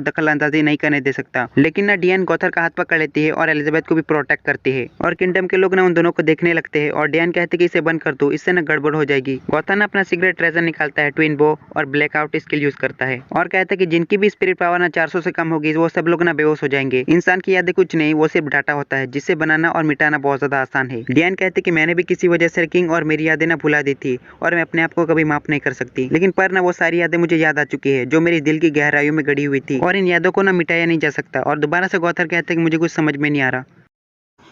दखल अंदाजी नहीं करने दे सकता। लेकिन ना डियन गौथर का हाथ पकड़ लेती है और एलिजाबेथ को भी प्रोटेक्ट करती है और किंगडम के लोग ना उन दोनों को देखने लगते हैं और डियन कहते कि इसे बंद कर दो, इससे ना गड़बड़ हो जाएगी। गौथर ना अपना सीक्रेट ट्रेजर निकालता है, ट्विन बो और ब्लैकआउट स्किल यूज करता है और कहता है कि जिनकी भी स्पिरिट पावर ना 400 से कम होगी वो सब लोग ना बेहोश हो जाएंगे। इंसान की यादें कुछ नहीं, वो सिर्फ डाटा होता है जिसे बनाना और मिटाना बहुत ज्यादा आसान है। डियन कहते कि मैंने भी किसी वजह से किंग और मेरी यादें ना भुला दी थी और मैं अपने आप को कभी माफ नहीं कर सकती। लेकिन पर ना वो सारी यादें मुझे याद आ चुकी है जो मेरी दिल की गहराइयों में गड़ी हुई थी और इन यादों को ना मिटाया नहीं जा सकता। और दोबारा से गौथर कहते हैं कि मुझे कुछ समझ में नहीं आ रहा।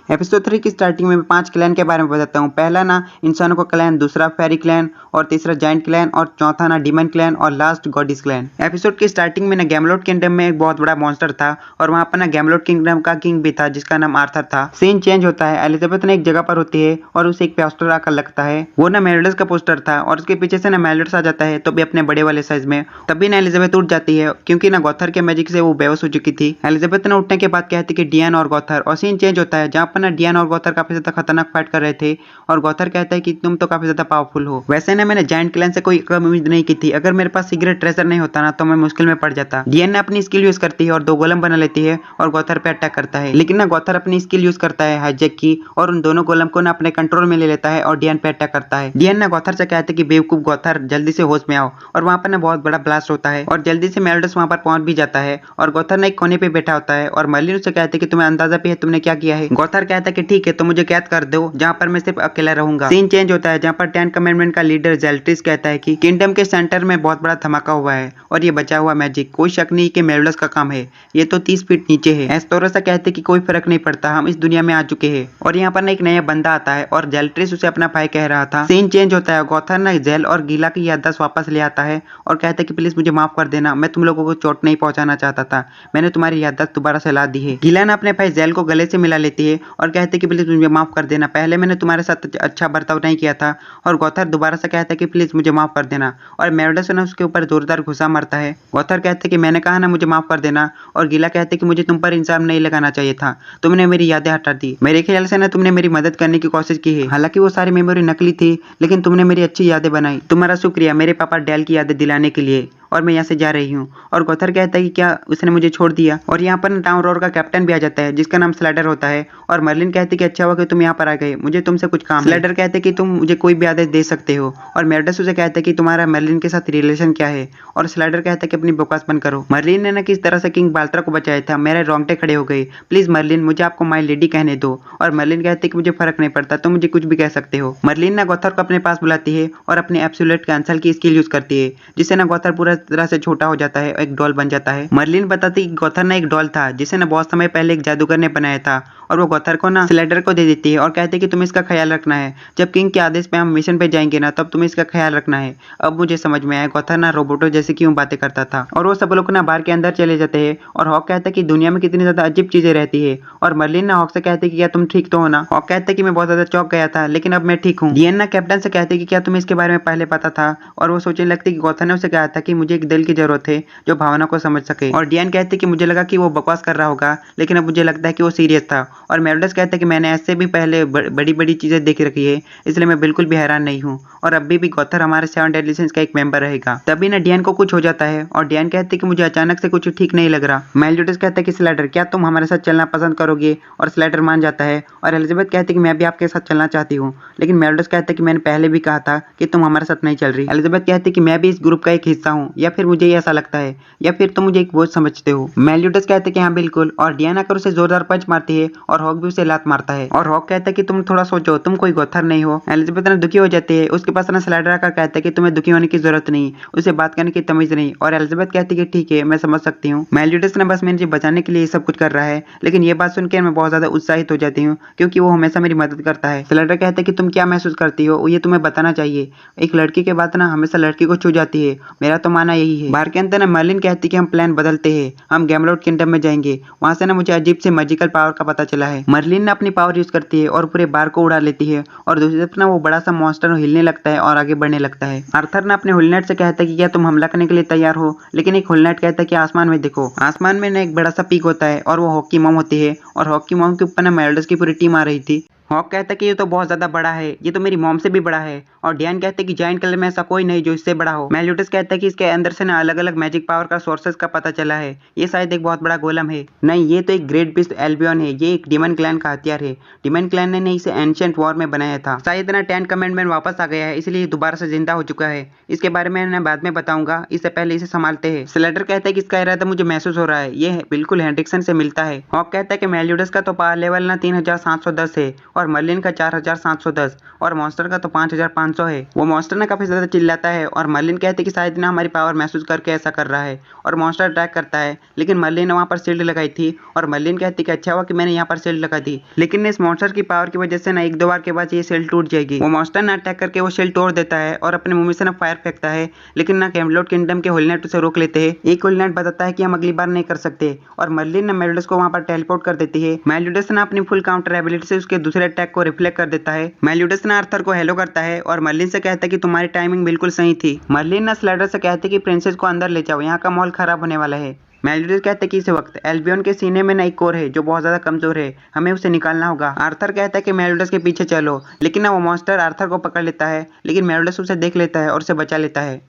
एपिसोड 3 की स्टार्टिंग में मैं 5 क्लैन के बारे में बताता हूँ। पहला ना इंसानों का क्लैन, दूसरा फेरी क्लैन और तीसरा जाइंट क्लैन और चौथा ना डीमन क्लैन और लास्ट गॉडिस क्लैन। एपिसोड की स्टार्टिंग में ना गैमलोट किंगडम में एक बहुत बड़ा मॉन्स्टर था और वहाँ पर ना गैमलोट किंगडम का किंग भी था जिसका नाम आर्थर था। सीन चेंज होता है, एलिजाबेथ ना एक जगह पर होती है और उसे एक पोस्टर आकर लगता है। वो ना मेलियोडस का पोस्टर था और उसके पीछे से ना मेलियोडस आ जाता है तो भी अपने बड़े वाले साइज में। तभी ना एलिजाबेथ उठ जाती है क्योंकि ना गौथर के मैजिक से वो बेहोश हो चुकी थी। एलिजाबेथ ने उठने के बाद कहती कि डियन और गौथर, और सीन चेंज होता है जहाँ पर ना डियन और गौथर काफी ज्यादा खतरनाक फाइट कर रहे थे और गौथर कहता है कि तुम तो काफी ज्यादा पावरफुल हो। वैसे ना मैंने जायंट क्लैन से कोई कम उम्मीद नहीं की थी, अगर मेरे पास सीक्रेट ट्रेजर नहीं होता ना तो मैं मुश्किल में पड़ जाता। डियन ने अपनी स्किल यूज करती है और 2 गोलम बना लेती है और गौथर पे अटैक करता है। लेकिन ना गौथर अपनी स्किल यूज करता है हाईजैक की और उन दोनों गोलम को ना अपने कंट्रोल में ले लेता है और डियन पे अटैक करता है। डियन ना गौथर से कहते कि बेवकूफ गौथर, जल्दी से होश में आओ। और वहां पर ना बहुत बड़ा ब्लास्ट होता है और जल्दी से मेलियोडस वहां पर पहुंच भी जाता है और गौथर ना एक कोने पे बैठा होता है और मर्लिन उससे कहते कि तुम्हें अंदाजा भी है तुमने क्या किया है। गौथर कहता है कि ठीक है तो मुझे कैद कर दो जहाँ पर मैं सिर्फ अकेला रहूंगा। सीन चेंज होता है जहाँ पर 10 कमेंडमेंट का लीडर जेल्ट्रिस कहता है कि किंगडम के सेंटर में बहुत बड़ा धमाका हुआ है और ये बचा हुआ मैजिक कोई शक नहीं कि मेलियोडस का काम है, ये तो 30 फीट नीचे है। एस्टोरस कहते कि कोई फर्क नहीं पड़ता, हम इस दुनिया में आ चुके हैं। और यहाँ पर ना एक नया बंदा आता है और जेल्ट्रिस उसे अपना भाई कह रहा था। सीन चेंज होता है, गौथर ना जेल और गीला की याददाश्त वापस ले आता है और कहता है कि प्लीज मुझे माफ कर देना, मैं तुम लोगों को चोट नहीं पहुंचाना चाहता था, मैंने तुम्हारी याददाश्त दोबारा से ला दी है। गीला ना अपने भाई जेल को गले से मिला लेती है और कहते कि प्लीज मुझे माफ कर देना, पहले मैंने तुम्हारे साथ अच्छा बर्ताव नहीं किया था। और गौथर दोबारा से कहता है कि प्लीज मुझे माफ कर देना और मेलियोडस ने उसके ऊपर जोरदार घुसा मारता है। गौथर कहते कि मैंने कहा ना मुझे माफ कर देना और गीला कहते कि मुझे तुम पर इंसाफ नहीं लगाना चाहिए था, तुमने मेरी यादें हटा दी, मेरे ख्याल से ना तुमने मेरी मदद करने की कोशिश की है, हालांकि वो सारी मेमोरी नकली थी लेकिन तुमने मेरी अच्छी यादें बनाई, तुम्हारा शुक्रिया मेरे पापा डेल की यादें दिलाने के लिए और मैं यहाँ से जा रही हूँ। और गौथर कहता है कि क्या उसने मुझे छोड़ दिया। और यहाँ पर टाउन रोड का कैप्टन भी आ जाता है जिसका नाम स्लाइडर होता है और मर्लिन कहती कि अच्छा हुआ कि तुम यहाँ पर आ गए, मुझे तुमसे कुछ काम है। स्लाइडर कहते कि तुम मुझे कोई भी आदेश दे सकते हो और मेलियोडस उसे कहता है कि तुम्हारा मर्लिन के साथ रिलेशन क्या है और स्लाइडर कहता है कि अपनी बकवास बंद करो। मर्लिन ने ना किस तरह से किंग बाल्ट्रा को बचाया था, मेरे रोंगटे खड़े हो गए, प्लीज मर्लिन मुझे आपको माई लेडी कहने दो। और मर्लिन कहते कि मुझे फर्क नहीं पड़ता, तुम मुझे कुछ भी कह सकते हो। मर्लिन ना गौथर को अपने पास बुलाती है और अपने एब्सोल्यूट कैंसल की स्किल यूज करती है जिससे ना गौथर पूरा तरह से छोटा हो जाता है, एक डॉल बन जाता है। मर्लिन बताती कि गौथर ना एक डॉल था जिसे ना बहुत समय पहले एक जादूगर ने बनाया था और वो गॉथर को ना स्लेडर को दे देती है और कहते हैं कि तुम्हें इसका ख्याल रखना है, जब किंग के आदेश पे हम मिशन पे जाएंगे ना तब तुम्हें इसका ख्याल रखना है। अब मुझे समझ में आया गॉथर ना रोबोटो जैसे क्यों बातें करता था। और वो सब लोग ना बार के अंदर चले जाते हैं और हॉक कहता है कि दुनिया में कितनी ज्यादा अजीब चीजें रहती है। और मर्लिन ना हॉक से कहते हैं कि क्या तुम ठीक तो हो ना। हॉक कहता है कि मैं बहुत ज्यादा चौंक गया था लेकिन अब मैं ठीक हूँ। डियन ना कैप्टन से कहते हैं कि क्या तुम्हें इसके बारे में पहले पता था। और वो सोचने लगती है कि गॉथर ने उसे कहा था कि मुझे एक दिल की जरूरत है जो भावना को समझ सके। और डियन कहते हैं कि मुझे लगा कि वो बकवास कर रहा होगा लेकिन अब मुझे लगता है कि वो सीरियस था। और मेलोडस कहता है कि मैंने ऐसे भी पहले बड़ी बड़ी चीजें देख रखी है इसलिए मैं बिल्कुल भी हैरान नहीं हूँ और अभी भी गॉथर हमारे 7 डेडली सिंस का एक मेंबर रहेगा। तभी ना डियन को कुछ हो जाता है और डियन कहते हैं कि मुझे अचानक से कुछ ठीक नहीं लग रहा। मेलोडस कहता है कि स्लाइडर क्या तुम हमारे साथ चलना पसंद करोगे। और स्लाइडर मान जाता है और एलिजाबेथ कहती है कि मैं भी आपके साथ चलना चाहती हूँ। लेकिन मेलोडस कहता है कि मैंने पहले भी कहा था कि तुम हमारे साथ नहीं चल रही। एलिजाबेथ कहती है कि मैं भी इस ग्रुप का एक हिस्सा हूँ या फिर मुझे ऐसा लगता है या फिर तुम मुझे एक बोझ समझते हो। मेलोडस कहते हैं कि हाँ बिल्कुल। और डियन आकर उसे जोरदार पंच मारती है और हॉक भी उसे लात मारता है। और हॉक कहता है कि तुम थोड़ा सोचो तुम कोई गॉथर नहीं हो। एलिजाबेथ ना दुखी हो जाती है। उसके पास ना स्लाइडर आकर कहता है कि तुम्हें दुखी होने की जरूरत नहीं, उसे बात करने की तमीज नहीं। और एलिजाबेथ कहती है कि ठीक है मैं समझ सकती हूँ। मेलोडस ना बस मुझे बचाने के लिए सब कुछ कर रहा है। लेकिन ये बात सुनकर मैं बहुत ज्यादा उत्साहित हो जाती हूँ क्योंकि वो हमेशा मेरी मदद करता है। स्लाइडर कहता है कि तुम क्या महसूस करती हो ये तुम्हें बताना चाहिए। एक लड़की के बात ना हमेशा लड़की को छू जाती है, मेरा तो मानना यही है। बार के अंदर ना मर्लिन कहती है कि हम प्लान बदलते हैं, हम गैमलॉर्ड किंगडम में जाएंगे। वहां से ना मुझे अजीब से मैजिकल पावर का पता चला है। मर्लिन ने अपनी पावर यूज करती है और पूरे बार को उड़ा लेती है और दूसरी तरफ ना वो बड़ा सा मॉन्स्टर हिलने लगता है और आगे बढ़ने लगता है। आर्थर ना अपने हुलनेट से कहता है कि क्या तुम हमला करने के लिए तैयार हो। लेकिन एक हुलनेट कहता है कि आसमान में देखो। आसमान में ना एक बड़ा सा पीक होता है और वो हॉक की मॉम होती है और हॉक की मॉम के ऊपर ना मेलोडस की पूरी टीम आ रही थी। हॉक कहता है कि ये तो बहुत ज्यादा बड़ा है, ये तो मेरी मॉम से भी बड़ा है। और डियन कहते हैं कि जायंट किलर में ऐसा कोई नहीं जो इससे बड़ा हो। मेलोडस कहता है कि इसके अंदर से ना अलग अलग मैजिक पावर का सोर्सेज का पता चला है, ये शायद एक बहुत बड़ा गोलम है। नहीं ये तो एक ग्रेट बीस्ट एल्बियन है, ये एक डीमन क्लैन का हथियार है। डीमन क्लैन ने इसे एंशिएंट वॉर में बनाया था। शायद ना 10 कमेंडमेंट वापस आ गया है इसलिए दोबारा से जिंदा हो चुका है। इसके बारे में ना बाद में बताऊंगा, इससे पहले इसे संभालते हैं। स्लेडर कहता है कि इसका इरादा मुझे महसूस हो रहा है, ये बिल्कुल हेंड्रिक्सन से मिलता है। हॉक कहता है कि मेलोडस का तो पावर लेवल ना 3710 है और मर्लिन का 4710 और मॉन्स्टर का तो 5500 है। वो मॉन्स्टर ना काफी ज्यादा चिल्लाता है और मर्लिन कहते कि शायद ना हमारी पावर महसूस करके ऐसा कर रहा है और मॉन्स्टर अटैक करता है। लेकिन मर्लिन ने वहां पर शील्ड लगाई थी और मर्लिन कहती कि अच्छा हुआ कि मैंने यहाँ पर शील्ड लगा दी। लेकिन इस मॉन्स्टर की पावर की वजह से ना 1-2 बार के बाद ये शील्ड टूट जाएगी। वो मॉन्स्टर ना अटैक करके वो शील्ड तोड़ देता है और अपने मुंह में से ना फायर फेंकता है। लेकिन ना गैमलॉर्ड किंगडम के हुलनेट उसे रोक लेते हैं। एक हुलनेट बताता है कि हम अगली बार नहीं कर सकते और मर्लिन ने मेलोडस को वहां पर टेलीपोर्ट कर देती है। मेलोडस ना अपनी फुल काउंटर एबिलिटी से उसके दूसरे अटैक को रिफ्लेक्ट कर देता है। मेलोडस ना आर्थर को हेलो करता है और मर्लिन से कहता है कि तुम्हारी टाइमिंग बिल्कुल सही थी। मर्लिन ना स्लाइडर से कहते कि प्रिंसेस को अंदर ले जाओ, यहाँ का माहौल खराब होने वाला है। मेलोडस कहते कि इस वक्त एल्बियन के सीने में ना एक कोर है जो बहुत ज्यादा कमजोर है, हमें उसे निकालना होगा। आर्थर कहता है कि मेलोडस के पीछे चलो। लेकिन ना वो मॉन्स्टर आर्थर को पकड़ लेता है लेकिन मेलोडस उसे देख लेता है और उसे बचा लेता है।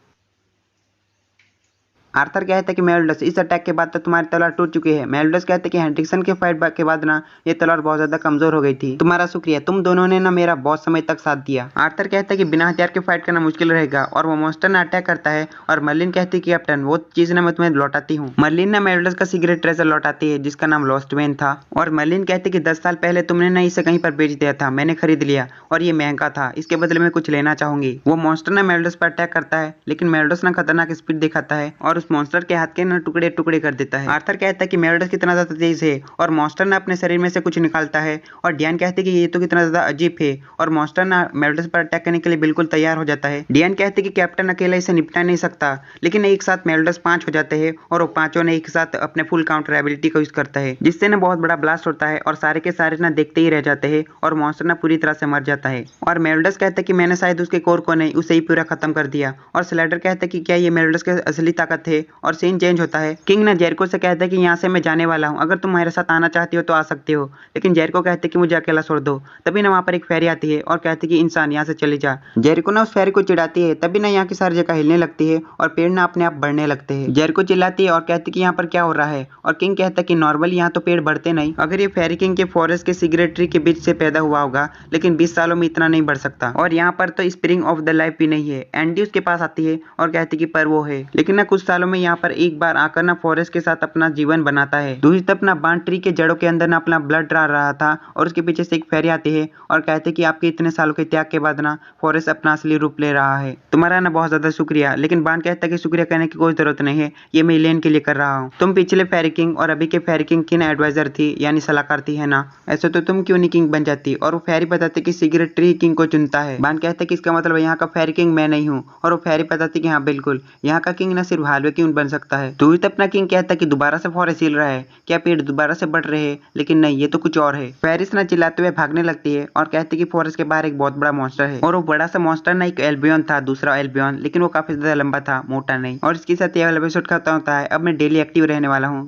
आर्थर कहता है कि मेलोडस इस अटैक के बाद तो तुम्हारी तलवार टूट चुकी है। मेलोडस कहते हैं कि हेंड्रिक्सन के फाइट के बाद ना ये तलवार बहुत ज्यादा कमजोर हो गई थी। तुम्हारा शुक्रिया, तुम दोनों ने ना मेरा बहुत समय तक साथ दिया। आर्थर कहता है कि बिना हथियार के फाइट करना मुश्किल रहेगा और वो मॉन्स्टर ना अटैक करता है और मर्लिन कहती है कि कैप्टन वो चीज ना मैं तुम्हें लौटाती हूँ। मर्लिन ना मेलोडस का सीक्रेट ट्रेजर लौटाती है जिसका नाम लॉस्ट वेन था। और मर्लिन कहती है कि 10 साल पहले तुमने ना इसे कहीं पर बेच दिया था, मैंने खरीद लिया और ये महंगा था, इसके बदले में कुछ लेना चाहूंगी। वो मॉन्स्टर ना मेलोडस पर अटैक करता है लेकिन मेलोडस ना खतरनाक स्पीड दिखाता है और उस मॉन्स्टर के हाथ ना टुकड़े टुकड़े कर देता है। आर्थर कहता है कि मेलोडस कितना ज्यादा तेज है और मॉन्स्टर ना अपने शरीर में से कुछ निकालता है और डियन कहते कि ये तो कितना ज्यादा अजीब है और मॉन्स्टर ना मेलोडस पर अटैक करने के लिए बिल्कुल तैयार हो जाता है। डियन कहते कि कैप्टन अकेला इसे निपटा नहीं सकता। लेकिन एक साथ मेलोडस 5 हो जाते हैं और वो पांचों ने एक साथ अपने फुल काउंटर एबिलिटी को यूज करता है जिससे ना बहुत बड़ा ब्लास्ट होता है और सारे के सारे ना देखते ही रह जाते हैं और मॉन्स्टर ना पूरी तरह से मर जाता है। और मेलोडस कहता है कि मैंने शायद उसके कोर को नहीं उसे ही पूरा खत्म कर दिया। और स्लाइडर कहता है कि क्या ये मेलोडस की असली ताकत है। और सीन चेंज होता है। किंग ना जेरिको से कहता है कि यहाँ से मैं जाने वाला हूँ, अगर तुम मेरे साथ आना चाहती हो तो आ सकती हो। लेकिन जेरिको कहते कि मुझे अकेला छोड़ दो। तभी ना वहाँ पर एक फेरी आती है और कहती कि इंसान यहाँ से चले जा। जेरिको ना उस फेरी को चिढ़ाती है। तभी ना यहाँ की सारी जगह हिलने लगती है और पेड़ ना अपने आप बढ़ने लगते हैं। जेरिको चिल्लाती है और कहती कि यहाँ पर क्या हो रहा है। और किंग कहता है कि नॉर्मली यहाँ तो पेड़ बढ़ते नहीं, अगर ये फेरी किंग के फॉरेस्ट के सिगरेट ट्री के बीच से पैदा हुआ होगा लेकिन 20 सालों में इतना नहीं बढ़ सकता। और यहाँ पर तो स्प्रिंग ऑफ द लाइफ भी नहीं है। एंडी उसके पास आती है और कहती कि पर वो है। लेकिन ना कुछ सालों सालों में यहाँ पर एक बार आकर ना फॉरेस्ट के साथ अपना जीवन बनाता है। दूसरी तरफ ना बान ट्री के जड़ों के अंदर ना अपना ब्लड डाल रहा था और उसके पीछे से एक फेरी आती है और कहते हैं कि आपके इतने सालों के त्याग के बाद ना फॉरेस्ट अपना असली रूप ले रहा है। तुम्हारा ना बहुत ज्यादा शुक्रिया। लेकिन बान कहता है कि शुक्रिया कहने की कोई जरूरत नहीं है, ये मैं एलियन के लिए कर रहा हूँ। तुम पिछले फेरी किंग और अभी के फेरी किंग की ना एडवाइजर थी, यानी सलाहकार थी, है ना? ऐसे तो तुम क्यों नहीं किंग बन जाती? और वो फेरी बताते कि सिगरेट ट्री किंग को चुनता है। बान कहता है कि इसका मतलब यहाँ का फेरी किंग मैं नहीं हूँ और वो फेरी बताती कि हाँ बिल्कुल, यहाँ का किंग न सिर्फ हालवे किंग बन सकता है। दूसरी तरफ अपना किंग कहता है कि दोबारा से फॉरेस्ट हिल रहा है, क्या पेड़ दोबारा से बढ़ रहे हैं? लेकिन नहीं, ये तो कुछ और है। फेरिस ना चिल्लाते हुए भागने लगती है और कहती है कि फॉरेस्ट के बाहर एक बहुत बड़ा मॉन्स्टर है और वो बड़ा सा मॉन्स्टर ना एक एल्बियन था, दूसरा एल्बियन, लेकिन वो काफी ज्यादा लंबा था, मोटा नहीं। और इसके साथ ये वाला एपिसोड खत्म होता है। अब मैं डेली एक्टिव रहने वाला हूँ।